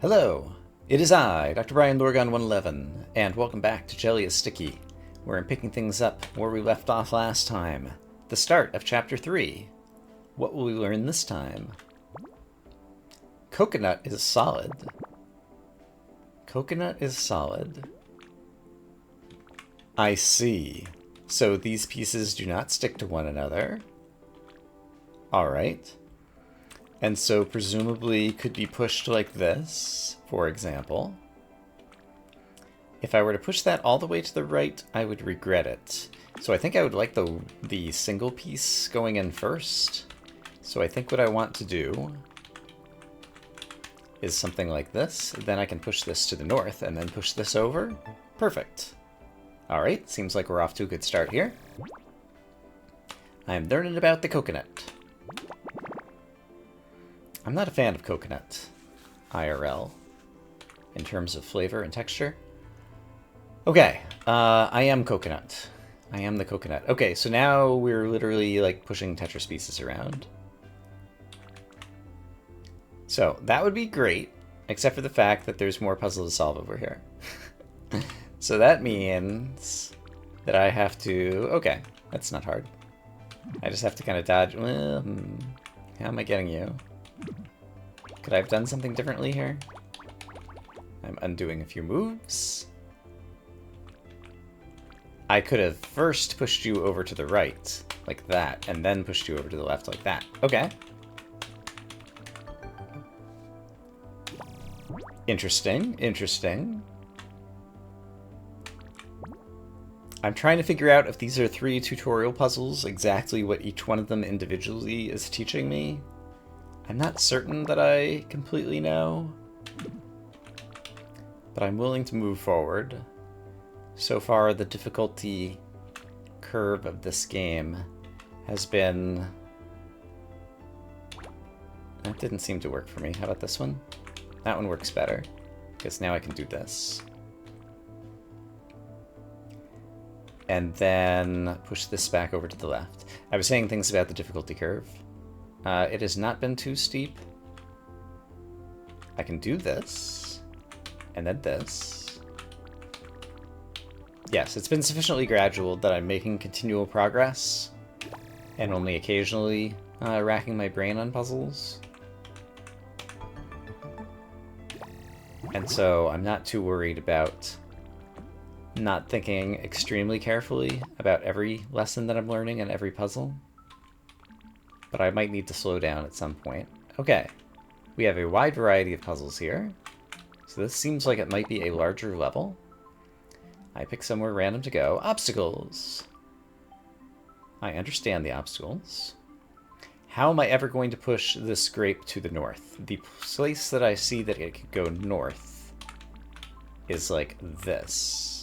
Hello, it is I, Dr. Brian Lorgon 111, and welcome back to Jelly is Sticky, where I'm picking things up where we left off last time. The start of Chapter 3. What will we learn this time? Coconut is solid. Coconut is solid. I see. So these pieces do not stick to one another. Alright. And so presumably could be pushed like this, for example. If I were to push that all the way to the right, I would regret it. So I think I would like the single piece going in first. So I think what I want to do is something like this. Then I can push this to the north and then push this over. Perfect. Alright, seems like we're off to a good start here. I'm learning about the coconut. I'm not a fan of coconut, IRL, in terms of flavor and texture. Okay, I am coconut. I am the coconut. Okay, so now we're literally like pushing Tetris pieces around. So that would be great, except for the fact that there's more puzzle to solve over here. So that means that I have to... Okay, that's not hard. I just have to kind of dodge... Well, how am I getting you? Could I have done something differently here? I'm undoing a few moves. I could have first pushed you over to the right, like that, and then pushed you over to the left like that. Okay. Interesting, interesting. I'm trying to figure out if these are 3 tutorial puzzles, exactly what each one of them individually is teaching me. I'm not certain that I completely know, but I'm willing to move forward. So far, the difficulty curve of this game has been... That didn't seem to work for me. How about this one? That one works better, because now I can do this. And then push this back over to the left. I was saying things about the difficulty curve. It has not been too steep. I can do this, and then this. Yes, it's been sufficiently gradual that I'm making continual progress, and only occasionally racking my brain on puzzles. And so I'm not too worried about not thinking extremely carefully about every lesson that I'm learning and every puzzle. But I might need to slow down at some point. Okay, we have a wide variety of puzzles here. So this seems like it might be a larger level. I pick somewhere random to go. Obstacles! I understand the obstacles. How am I ever going to push this grape to the north? The place that I see that it could go north is like this.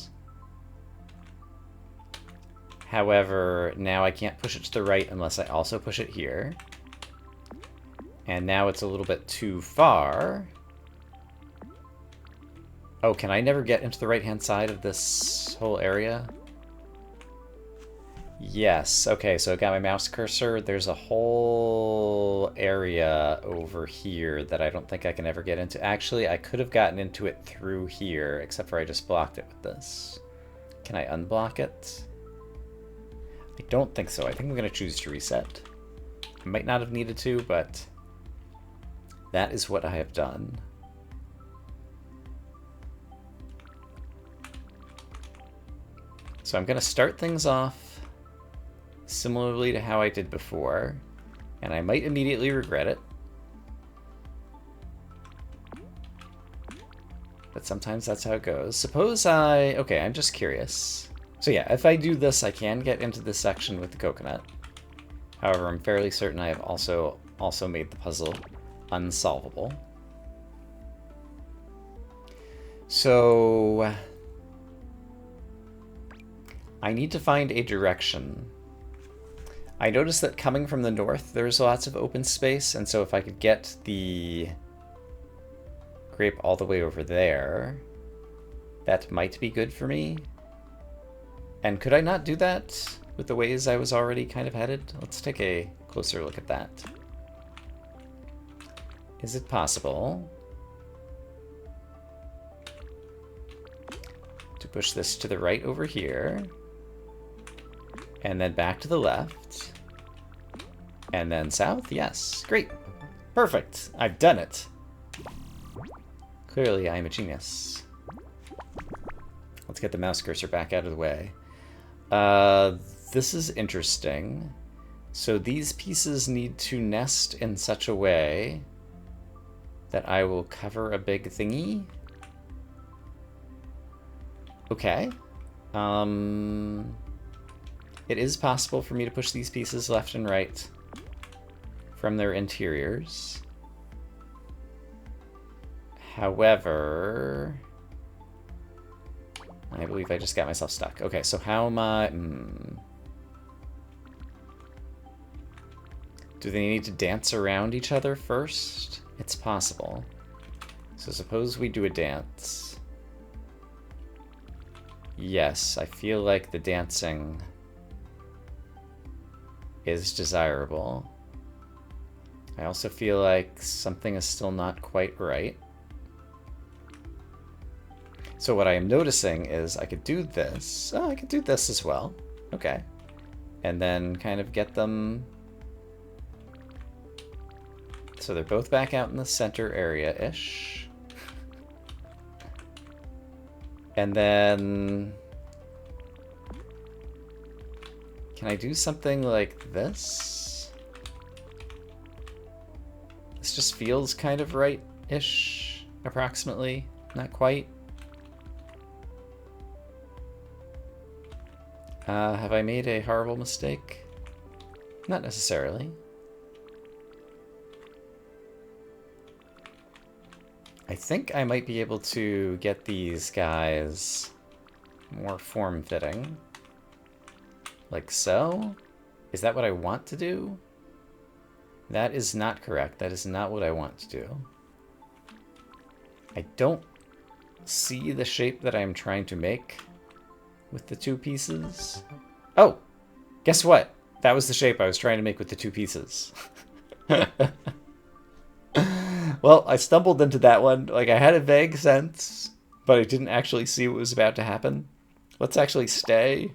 However, now I can't push it to the right unless I also push it here. And now it's a little bit too far. Oh, can I never get into the right-hand side of this whole area? Yes. Okay, so I got my mouse cursor. There's a whole area over here that I don't think I can ever get into. Actually, I could have gotten into it through here, except for I just blocked it with this. Can I unblock it? I don't think so. I think I'm going to choose to reset. I might not have needed to, but that is what I have done. So I'm going to start things off similarly to how I did before, and I might immediately regret it. But sometimes that's how it goes. Suppose I... Okay, I'm just curious. So yeah, if I do this, I can get into this section with the coconut. However, I'm fairly certain I have also made the puzzle unsolvable. So I need to find a direction. I noticed that coming from the north, there's lots of open space, and so if I could get the grape all the way over there, that might be good for me. And could I not do that with the ways I was already kind of headed? Let's take a closer look at that. Is it possible to push this to the right over here. And then back to the left. And then south? Yes. Great. Perfect. I've done it. Clearly, I'm a genius. Let's get the mouse cursor back out of the way. This is interesting. So these pieces need to nest in such a way that I will cover a big thingy. Okay. It is possible for me to push these pieces left and right from their interiors. However, I believe I just got myself stuck. Okay, so how am I... Do they need to dance around each other first? It's possible. So suppose we do a dance. Yes, I feel like the dancing is desirable. I also feel like something is still not quite right. So what I am noticing is I could do this. Oh, I could do this as well. Okay. And then kind of get them... So they're both back out in the center area-ish. And then... Can I do something like this? This just feels kind of right-ish, approximately. Not quite. Have I made a horrible mistake? Not necessarily. I think I might be able to get these guys more form-fitting. Like so? Is that what I want to do? That is not correct. That is not what I want to do. I don't see the shape that I'm trying to make with the two pieces. Oh! Guess what? That was the shape I was trying to make with the two pieces. Well, I stumbled into that one. Like, I had a vague sense, but I didn't actually see what was about to happen. Let's actually stay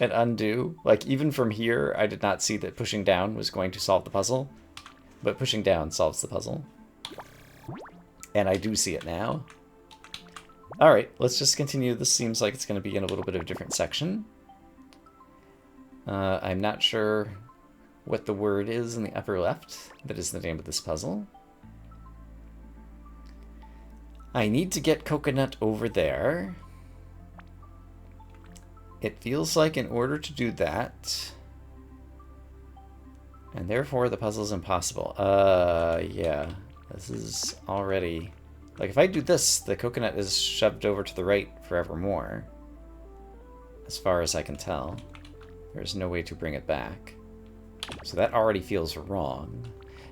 and undo. Like, even from here, I did not see that pushing down was going to solve the puzzle. But pushing down solves the puzzle. And I do see it now. Alright, let's just continue. This seems like it's going to be in a little bit of a different section. I'm not sure what the word is in the upper left. That is the name of this puzzle. I need to get Coconut over there. It feels like in order to do that... And therefore the puzzle's impossible. Yeah. This is already... Like, if I do this, the Coconut is shoved over to the right forevermore. As far as I can tell. There's no way to bring it back. So that already feels wrong.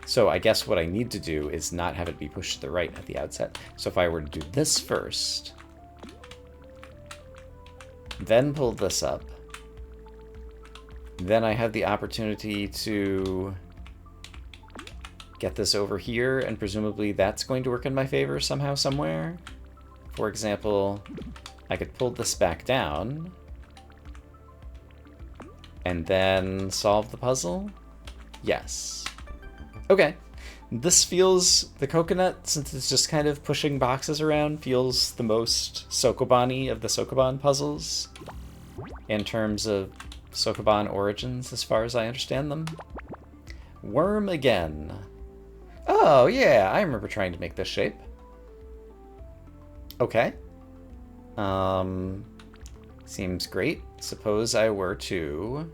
So I guess what I need to do is not have it be pushed to the right at the outset. So if I were to do this first, then pull this up, then I have the opportunity to get this over here, and presumably that's going to work in my favor somehow, somewhere. For example, I could pull this back down and then solve the puzzle? Yes. Okay. This feels... The Coconut, since it's just kind of pushing boxes around, feels the most sokoban-y of the sokoban puzzles in terms of sokoban origins, as far as I understand them. Worm again. Oh, yeah, I remember trying to make this shape. Okay. Seems great. Suppose I were to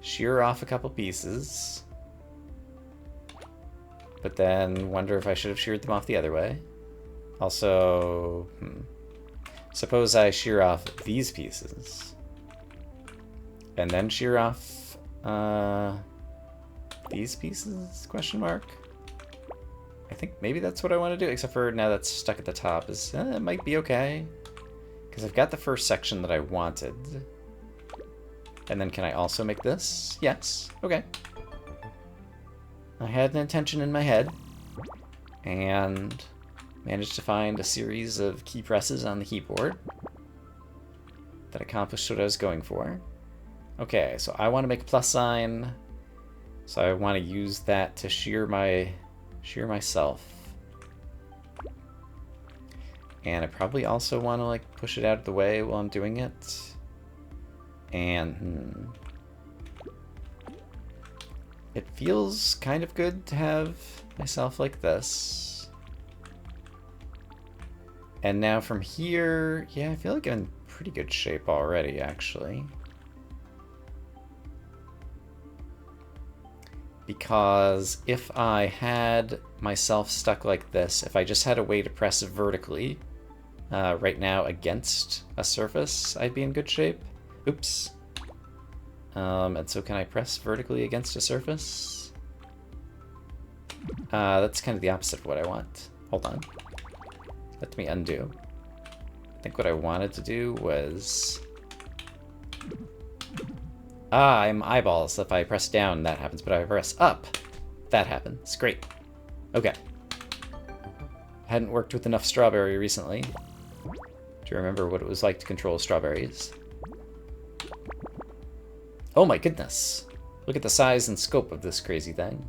shear off a couple pieces, but then wonder if I should have sheared them off the other way. Also, suppose I shear off these pieces, and then shear off these pieces, question mark? I think maybe that's what I want to do, except for now that's stuck at the top. It might be okay, because I've got the first section that I wanted. And then can I also make this? Yes. Okay. I had an intention in my head, and managed to find a series of key presses on the keyboard. That accomplished what I was going for. Okay, so I want to make a plus sign. So I want to use that to shear myself. And I probably also want to like push it out of the way while I'm doing it. And it feels kind of good to have myself like this. And now from here, yeah, I feel like I'm in pretty good shape already, actually. Because if I had myself stuck like this, if I just had a way to press vertically right now against a surface, I'd be in good shape. Oops. And so can I press vertically against a surface? That's kind of the opposite of what I want. Hold on. Let me undo. I think what I wanted to do was... I'm eyeballs. If I press down, that happens. But if I press up, that happens. Great. Okay. Hadn't worked with enough strawberry recently to remember what it was like to control strawberries. Oh my goodness. Look at the size and scope of this crazy thing.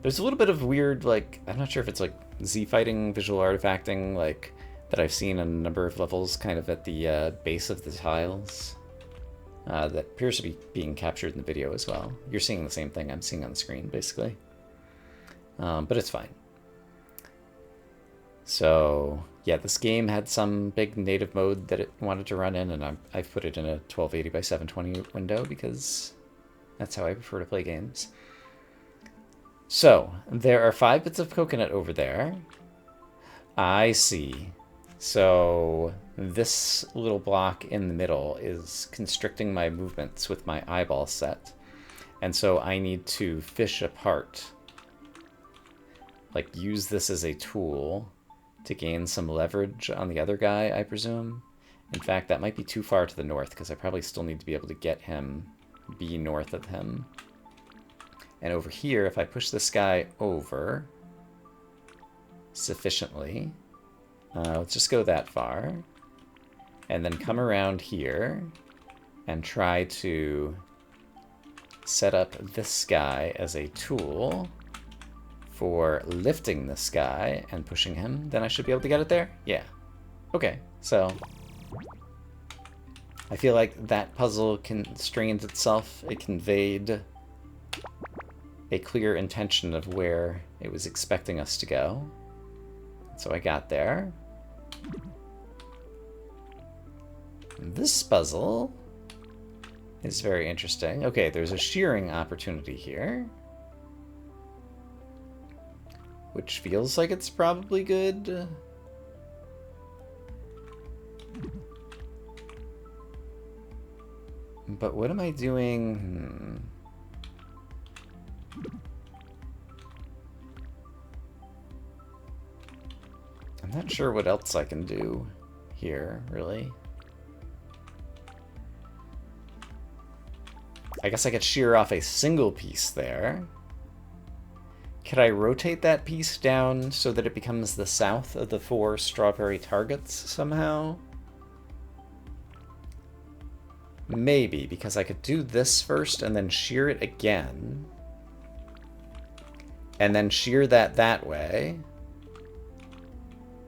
There's a little bit of weird, like, I'm not sure if it's like Z-fighting, visual artifacting, like, that I've seen on a number of levels kind of at the base of the tiles. That appears to be being captured in the video as well. You're seeing the same thing I'm seeing on the screen, basically. But it's fine. So, yeah, this game had some big native mode that it wanted to run in, and I've put it in a 1280 by 720 window because that's how I prefer to play games. So, there are 5 bits of coconut over there. I see. So, this little block in the middle is constricting my movements with my eyeball set. And so I need to fish apart. Like, use this as a tool to gain some leverage on the other guy, I presume. In fact, that might be too far to the north, because I probably still need to be able to get him, be north of him. And over here, if I push this guy over sufficiently, let's just go that far, and then come around here and try to set up this guy as a tool for lifting this guy and pushing him, then I should be able to get it there? Yeah. Okay, so I feel like that puzzle constrained itself. It conveyed a clear intention of where it was expecting us to go. So I got there. This puzzle is very interesting. Okay, there's a shearing opportunity here, which feels like it's probably good. But what am I doing? I'm not sure what else I can do here, really. I guess I could shear off a single piece there. Could I rotate that piece down so that it becomes the south of the 4 strawberry targets somehow? Maybe, because I could do this first and then shear it again. And then shear that way.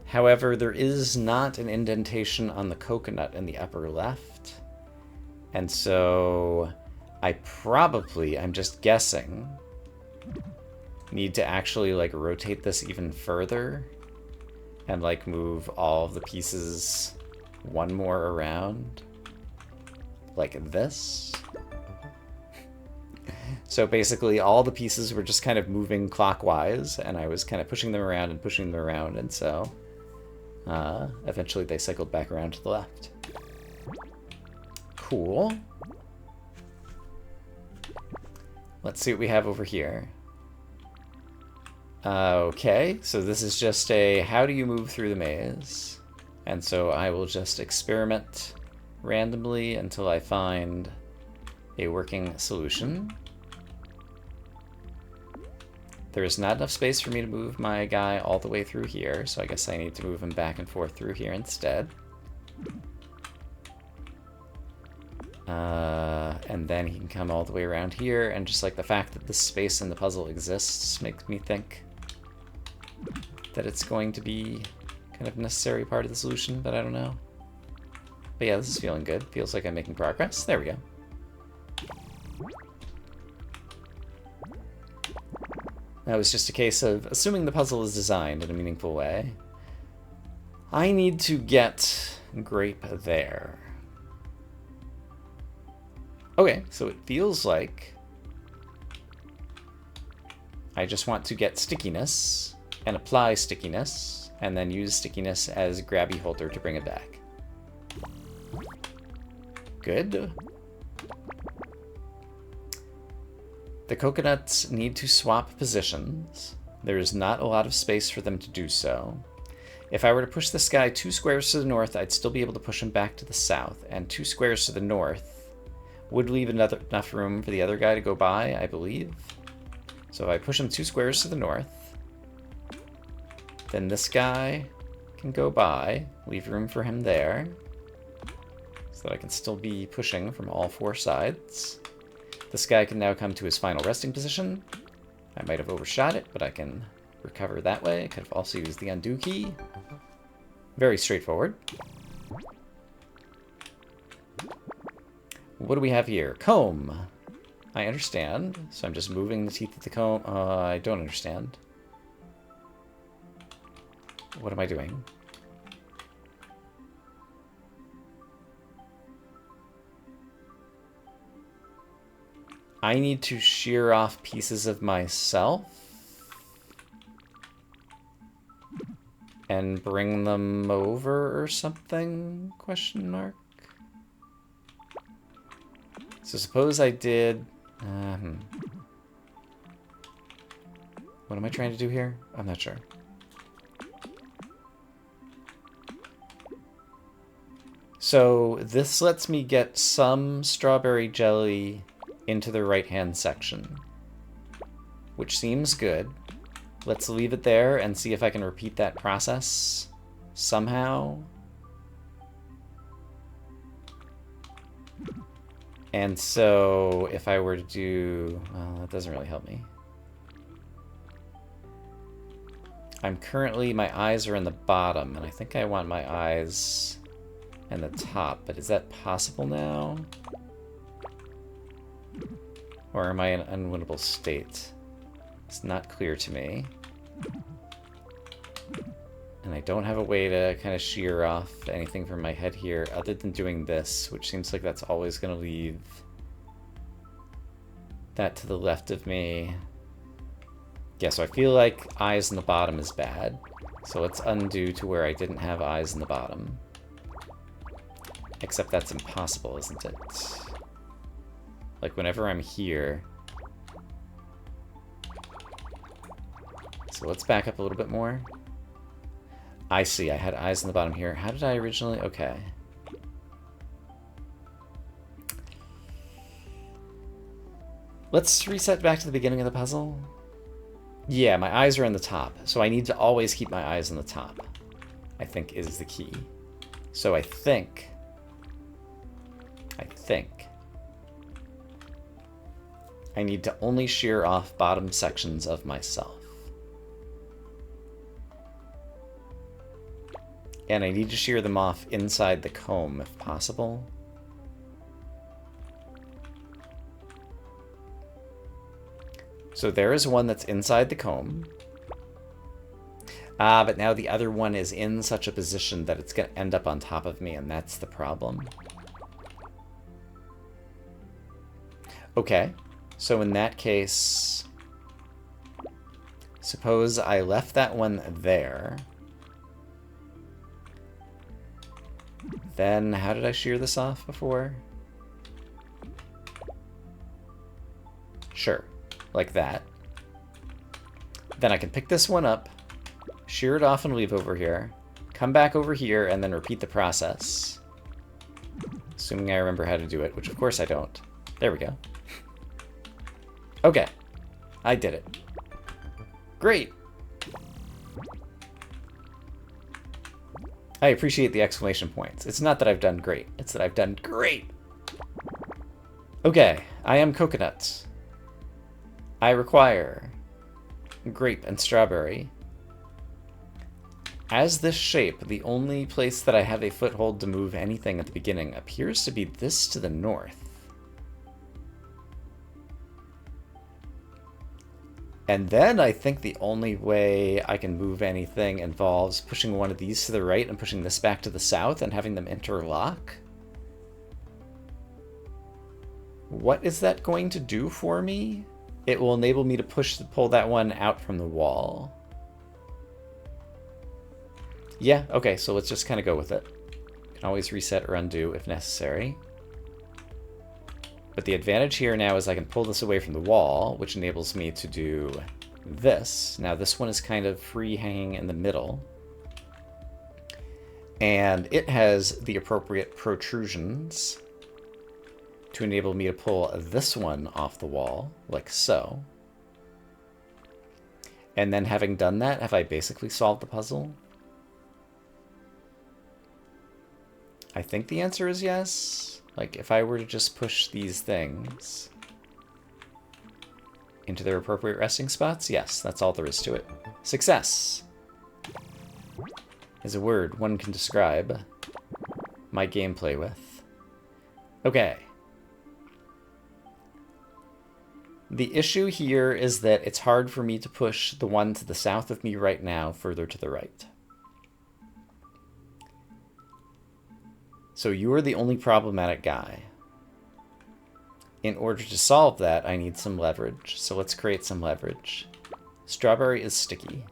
However, there is not an indentation on the coconut in the upper left. And so I probably, I'm just guessing, need to actually like rotate this even further and like move all of the pieces one more around like this. So basically all the pieces were just kind of moving clockwise, and I was kind of pushing them around and pushing them around, and so eventually they cycled back around to the left. Cool. Let's see what we have over here. Okay, so this is just a how do you move through the maze? And so I will just experiment randomly until I find a working solution. There is not enough space for me to move my guy all the way through here, so I guess I need to move him back and forth through here instead. And then he can come all the way around here, and just like the fact that this space in the puzzle exists makes me think that it's going to be kind of a necessary part of the solution, but I don't know. But yeah, this is feeling good. Feels like I'm making progress. There we go. That was just a case of assuming the puzzle is designed in a meaningful way. I need to get grape there. Okay, so it feels like I just want to get stickiness and apply stickiness and then use stickiness as grabby holder to bring it back. Good. The coconuts need to swap positions. There is not a lot of space for them to do so. If I were to push this guy 2 squares to the north, I'd still be able to push him back to the south, and 2 squares to the north would leave enough room for the other guy to go by, I believe. So if I push him 2 squares to the north, then this guy can go by, leave room for him there, so that I can still be pushing from all 4 sides. This guy can now come to his final resting position. I might have overshot it, but I can recover that way. I could have also used the undo key. Very straightforward. What do we have here? Comb. I understand. So I'm just moving the teeth of the comb. I don't understand. What am I doing? I need to shear off pieces of myself and bring them over or something? Question mark. So suppose I did... What am I trying to do here? I'm not sure. So this lets me get some strawberry jelly into the right-hand section, which seems good. Let's leave it there and see if I can repeat that process somehow. And so if I were to do... Well, that doesn't really help me. I'm currently... My eyes are in the bottom, and I think I want my eyes in the top, but is that possible now? Or am I in an unwinnable state? It's not clear to me. And I don't have a way to kind of shear off anything from my head here other than doing this, which seems like that's always going to leave that to the left of me. Yeah, so I feel like eyes in the bottom is bad. So let's undo to where I didn't have eyes in the bottom. Except that's impossible, isn't it? Like, whenever I'm here... So let's back up a little bit more. I see, I had eyes in the bottom here. How did I originally... Okay. Let's reset back to the beginning of the puzzle. Yeah, my eyes are in the top, so I need to always keep my eyes on the top, I think is the key. So I think I need to only shear off bottom sections of myself. And I need to shear them off inside the comb, if possible. So there is one that's inside the comb. But now the other one is in such a position that it's going to end up on top of me, and that's the problem. Okay, so in that case, suppose I left that one there. Then how did I shear this off before? Sure, like that. Then I can pick this one up, shear it off and leave over here, come back over here, and then repeat the process. Assuming I remember how to do it, which of course I don't. There we go. Okay, I did it. Great! I appreciate the exclamation points. It's not that I've done great, it's that I've done great! Okay, I am coconut. I require grape and strawberry. As this shape, the only place that I have a foothold to move anything at the beginning appears to be this to the north. And then I think the only way I can move anything involves pushing one of these to the right and pushing this back to the south and having them interlock. What is that going to do for me? It will enable me to pull that one out from the wall. Yeah, okay, so let's just kind of go with it. Can always reset or undo if necessary. But the advantage here now is I can pull this away from the wall, which enables me to do this. Now this one is kind of free hanging in the middle. And it has the appropriate protrusions to enable me to pull this one off the wall, like so. And then having done that, have I basically solved the puzzle? I think the answer is yes. Like, if I were to just push these things into their appropriate resting spots, yes, that's all there is to it. Success is a word one can describe my gameplay with. Okay. The issue here is that it's hard for me to push the one to the south of me right now further to the right. So you are the only problematic guy. In order to solve that, I need some leverage. So let's create some leverage. Strawberry is sticky.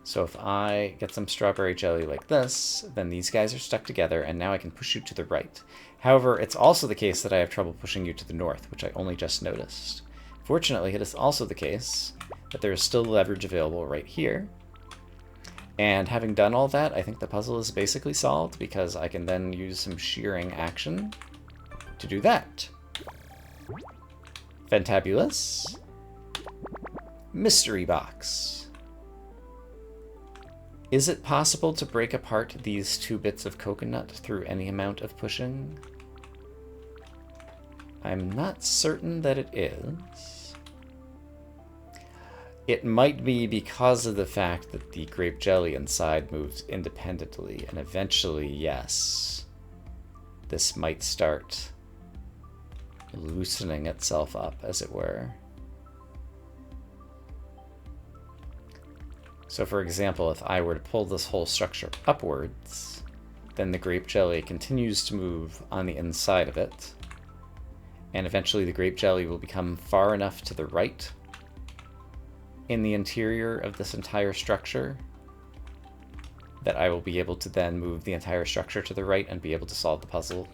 So if I get some strawberry jelly like this, then these guys are stuck together, and now I can push you to the right. However, it's also the case that I have trouble pushing you to the north, which I only just noticed. Fortunately, it is also the case that there is still leverage available right here. And having done all that, I think the puzzle is basically solved, because I can then use some shearing action to do that. Fantabulous. Mystery box. Is it possible to break apart these two bits of coconut through any amount of pushing? I'm not certain that it is. It might be because of the fact that the grape jelly inside moves independently, and eventually, yes, this might start loosening itself up, as it were. So for example, if I were to pull this whole structure upwards, then the grape jelly continues to move on the inside of it, and eventually the grape jelly will become far enough to the right in the interior of this entire structure that I will be able to then move the entire structure to the right and be able to solve the puzzle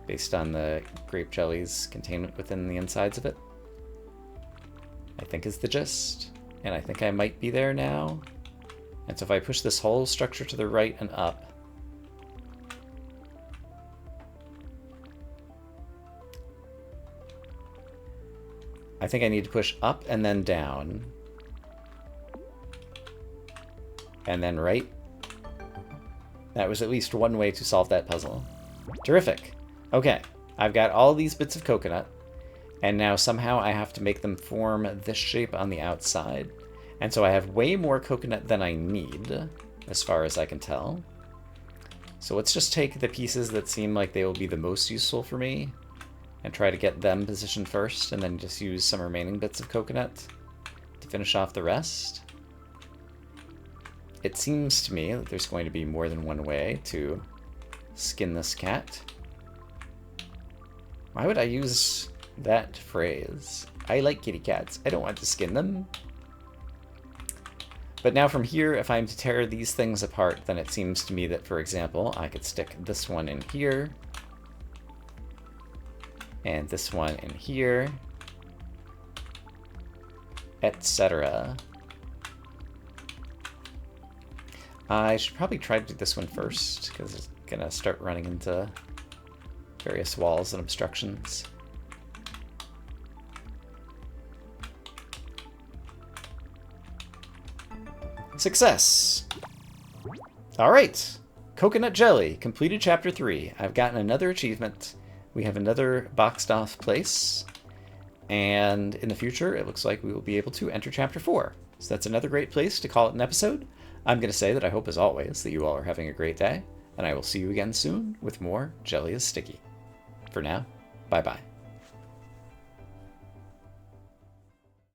based on the grape jelly's containment within the insides of it. I think is the gist, and I think I might be there now. And so if I push this whole structure to the right and up, I think I need to push up and then down. And then right. That was at least one way to solve that puzzle. Terrific. Okay, I've got all these bits of coconut, and now somehow I have to make them form this shape on the outside. And so I have way more coconut than I need, as far as I can tell. So let's just take the pieces that seem like they will be the most useful for me and try to get them positioned first, and then just use some remaining bits of coconut to finish off the rest. It seems to me that there's going to be more than one way to skin this cat. Why would I use that phrase? I like kitty cats. I don't want to skin them. But now from here, if I'm to tear these things apart, then it seems to me that, for example, I could stick this one in here, and this one in here, etc. I should probably try to do this one first, because it's going to start running into various walls and obstructions. Success! Alright, Coconut Jelly, completed Chapter 3. I've gotten another achievement. we have another boxed off place, and in the future it looks like we will be able to enter Chapter 4. So that's another great place to call it an episode. I'm going to say that I hope, as always, that you all are having a great day, and I will see you again soon with more Jelly is Sticky. For now, bye-bye.